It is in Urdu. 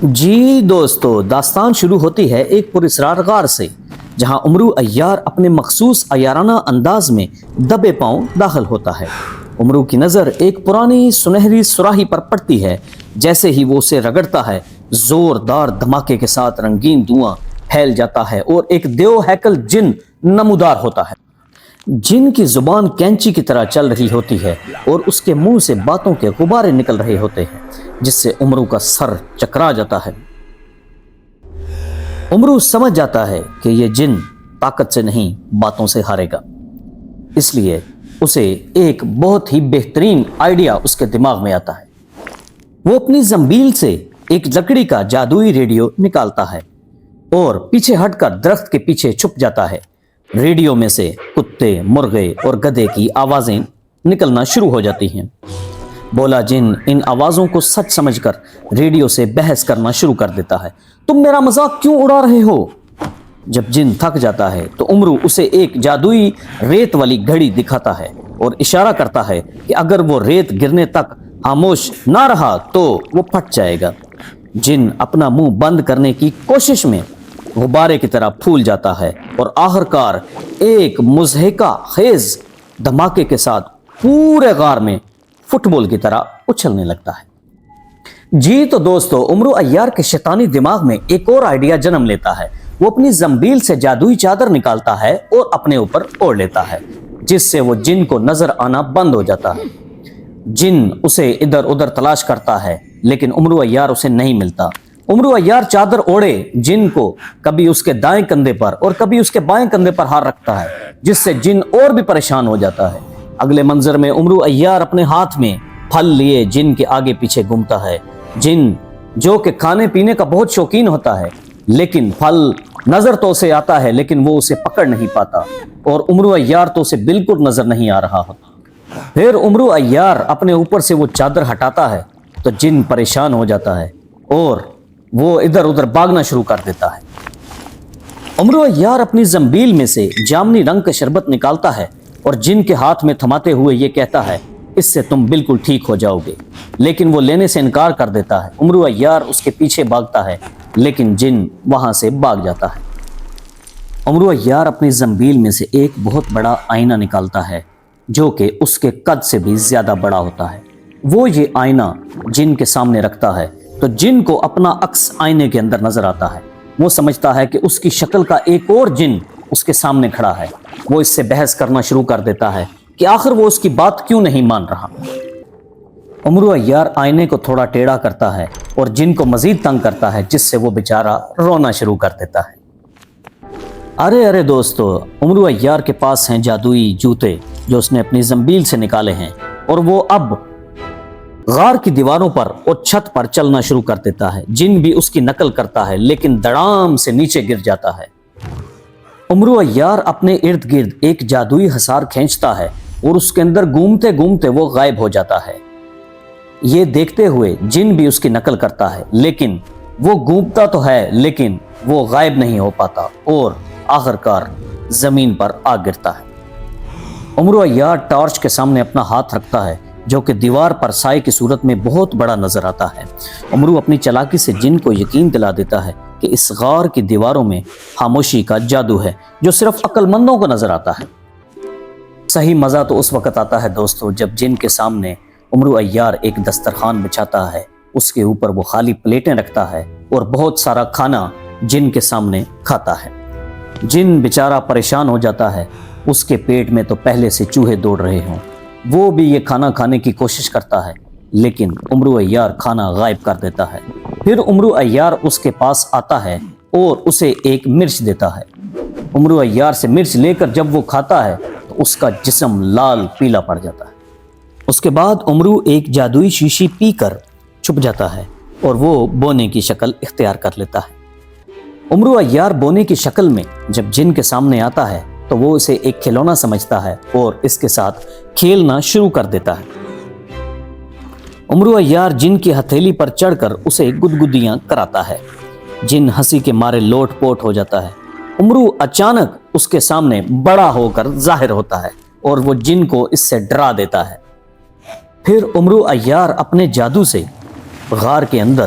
جی دوستو، داستان شروع ہوتی ہے ایک پراسرار غار سے، جہاں عمرو عیار اپنے مخصوص عیارانہ انداز میں دبے پاؤں داخل ہوتا ہے۔ عمرو کی نظر ایک پرانی سنہری سراہی پر پڑتی ہے۔ جیسے ہی وہ اسے رگڑتا ہے، زوردار دھماکے کے ساتھ رنگین دھواں پھیل جاتا ہے اور ایک دیو ہیکل جن نمودار ہوتا ہے۔ جن کی زبان کینچی کی طرح چل رہی ہوتی ہے اور اس کے منہ سے باتوں کے غبارے نکل رہے ہوتے ہیں، جس سے عمرو کا سر چکرا جاتا ہے۔ عمرو سمجھ جاتا ہے کہ یہ جن طاقت سے نہیں، باتوں سے ہارے گا۔ اس لیے اسے ایک بہت ہی بہترین آئیڈیا اس کے دماغ میں آتا ہے۔ وہ اپنی زنبیل سے ایک لکڑی کا جادوئی ریڈیو نکالتا ہے اور پیچھے ہٹ کر درخت کے پیچھے چھپ جاتا ہے۔ ریڈیو میں سے کتے، مرغے اور گدھے کی آوازیں نکلنا شروع ہو جاتی ہیں۔ بولا جن ان آوازوں کو سچ سمجھ کر ریڈیو سے بحث کرنا شروع کر دیتا ہے۔ تم میرا مذاق کیوں اڑا رہے ہو؟ جب جن تھک جاتا ہے تو عمرو اسے ایک جادوئی ریت والی گھڑی دکھاتا ہے اور اشارہ کرتا ہے کہ اگر وہ ریت گرنے تک خاموش نہ رہا تو وہ پھٹ جائے گا۔ جن اپنا منہ بند کرنے کی کوشش میں غبارے کی طرح پھول جاتا ہے اور آخرکار ایک مضحکہ خیز دھماکے کے ساتھ پورے غار میں فٹ بال کی طرح اچھلنے لگتا ہے۔ جی تو دوستو، عمرو عیار کے شیطانی دماغ میں ایک اور آئیڈیا جنم لیتا ہے۔ وہ اپنی زنبیل سے جادوئی چادر نکالتا ہے اور اپنے اوپر اوڑھ لیتا ہے، جس سے وہ جن کو نظر آنا بند ہو جاتا ہے۔ جن اسے ادھر ادھر تلاش کرتا ہے لیکن عمرو عیار اسے نہیں ملتا۔ عمرو عیار چادر اوڑھے جن کو کبھی اس کے دائیں کندھے پر اور کبھی اس کے بائیں کندھے پر ہار رکھتا ہے، جس سے جن اور بھی پریشان ہو جاتا ہے۔ اگلے منظر میں عمرو عیار اپنے ہاتھ میں پھل لیے جن کے آگے پیچھے گھومتا ہے۔ جن جو کہ کھانے پینے کا بہت شوقین ہوتا ہے، لیکن پھل نظر تو اسے آتا ہے لیکن وہ اسے پکڑ نہیں پاتا، اور عمرو عیار تو اسے بالکل نظر نہیں آ رہا ہوتا۔ پھر عمرو عیار اپنے اوپر سے وہ چادر ہٹاتا ہے تو جن پریشان ہو جاتا ہے اور وہ ادھر ادھر بھاگنا شروع کر دیتا ہے۔ عمرو عیار اپنی زنبیل میں سے جامنی رنگ کا شربت نکالتا ہے اور جن کے ہاتھ میں تھماتے ہوئے یہ کہتا ہے، اس سے تم بالکل ٹھیک ہو جاؤ گے، لیکن وہ لینے سے انکار کر دیتا ہے۔ عمرو عیار اس کے پیچھے بھاگتا ہے لیکن جن وہاں سے بھاگ جاتا ہے۔ عمرو عیار اپنی زنبیل میں سے ایک بہت بڑا آئینہ نکالتا ہے جو کہ اس کے قد سے بھی زیادہ بڑا ہوتا ہے۔ وہ یہ آئینہ جن کے سامنے رکھتا ہے تو جن کو اپنا عکس آئینے کے اندر نظر آتا ہے۔ وہ سمجھتا ہے کہ اس کی شکل کا ایک اور جن اس کے سامنے کھڑا ہے۔ وہ اس سے بحث کرنا شروع کر دیتا ہے کہ آخر وہ اس کی بات کیوں نہیں مان رہا۔ عمرو عیار آئینے کو تھوڑا ٹیڑھا کرتا ہے اور جن کو مزید تنگ کرتا ہے، جس سے وہ بیچارہ رونا شروع کر دیتا ہے۔ ارے دوستو، عمرو عیار کے پاس ہیں جادوئی جوتے جو اس نے اپنی زنبیل سے نکالے ہیں، اور وہ اب غار کی دیواروں پر اور چھت پر چلنا شروع کر دیتا ہے۔ جن بھی اس کی نقل کرتا ہے لیکن دڑام سے نیچے گر جاتا ہے۔ عمرو عیار اپنے ارد گرد ایک جادوئی حصار کھینچتا ہے اور اس کے اندر گھومتے گھومتے وہ غائب ہو جاتا ہے۔ یہ دیکھتے ہوئے جن بھی اس کی نقل کرتا ہے، لیکن وہ گھومتا تو ہے لیکن وہ غائب نہیں ہو پاتا اور آخرکار زمین پر آ گرتا ہے۔ عمرو عیار ٹارچ کے سامنے اپنا ہاتھ رکھتا ہے جو کہ دیوار پر سائے کی صورت میں بہت بڑا نظر آتا ہے۔ عمرو اپنی چالاکی سے جن کو یقین دلا دیتا ہے کہ اس غار کی دیواروں میں خاموشی کا جادو ہے جو صرف عقل مندوں کو نظر آتا ہے۔ صحیح مزہ تو اس وقت آتا ہے دوستو جب جن کے سامنے عمرو عیار ایک دسترخوان بچھاتا ہے، اس کے اوپر وہ خالی پلیٹیں رکھتا ہے اور بہت سارا کھانا جن کے سامنے کھاتا ہے۔ جن بیچارہ پریشان ہو جاتا ہے، اس کے پیٹ میں تو پہلے سے چوہے دوڑ رہے ہوں۔ وہ بھی یہ کھانا کھانے کی کوشش کرتا ہے لیکن عمرو عیار کھانا غائب کر دیتا ہے۔ پھر عمرو عیار اس کے پاس آتا ہے اور اسے ایک مرچ دیتا ہے۔ عمرو عیار سے مرچ لے کر جب وہ کھاتا ہے تو اس کا جسم لال پیلا پڑ جاتا ہے۔ اس کے بعد عمرو ایک جادوئی شیشی پی کر چھپ جاتا ہے اور وہ بونے کی شکل اختیار کر لیتا ہے۔ عمرو عیار بونے کی شکل میں جب جن کے سامنے آتا ہے تو وہ اسے ایک کھلونا سمجھتا ہے اور اس کے ساتھ کھیلنا شروع کر دیتا ہے۔ عمرو عیار جن کی ہتھیلی پر چڑھ کر اسے گدگدیاں کراتا ہے۔ جن ہنسی کے مارے لوٹ پوٹ ہو جاتا ہے۔ عمرو اچانک اس کے سامنے بڑا ہو کر ظاہر ہوتا ہے اور وہ جن کو اس سے ڈرا دیتا ہے۔ پھر عمرو عیار اپنے جادو سے غار کے اندر